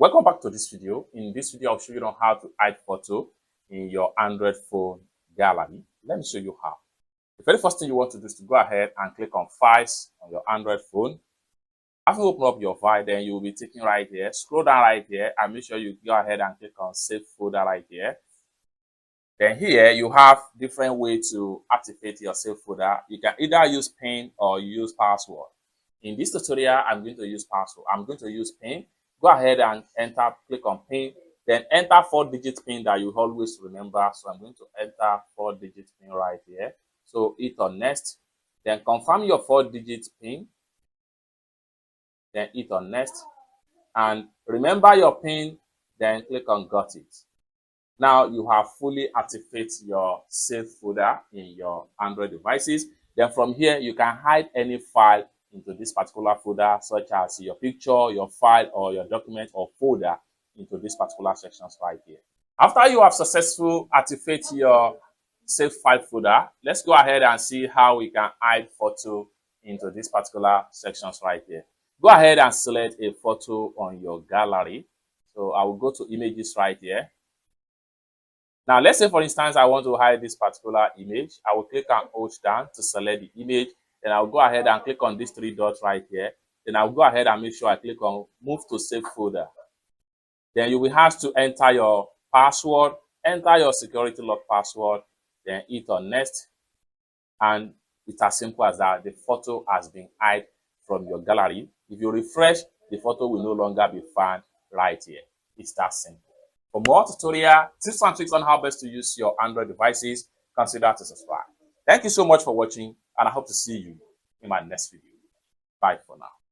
Welcome back to this video. In this video, I'll show you on how to hide photo in your Android phone gallery. Let me show you how. The very first thing you want to do is to go ahead and click on Files on your Android phone. After you open up your file, then you will be taken right here. Scroll down right here and make sure you go ahead and click on Save Folder right here. Then here you have different ways to activate your save folder. You can either use PIN or use password. In this tutorial, I'm going to use password. I'm going to use PIN. Go ahead and enter, click on PIN, then enter 4-digit PIN that you always remember. So I'm going to enter 4-digit PIN right here. So hit on next, then confirm your 4-digit PIN, then hit on next, and remember your PIN, then click on got it. Now you have fully activated your save folder in your Android devices. Then from here, you can hide any file into this particular folder, such as your picture, your file, or your document or folder into this particular sections right here. After you have successfully activated your save file folder, let's go ahead and see how we can hide photo into this particular sections right here. Go ahead and select a photo on your gallery. So I will go to images right here. Now, let's say, for instance, I want to hide this particular image. I will click and hold down to select the image. Then I'll go ahead and click on these 3 dots right here. Then I'll go ahead and make sure I click on Move to Save Folder. Then you will have to enter your password, enter your security lock password, then hit on Next. And it's as simple as that. The photo has been hid from your gallery. If you refresh, the photo will no longer be found right here. It's that simple. For more tutorial, tips and tricks on how best to use your Android devices, consider to subscribe. Thank you so much for watching, and I hope to see you in my next video. Bye for now.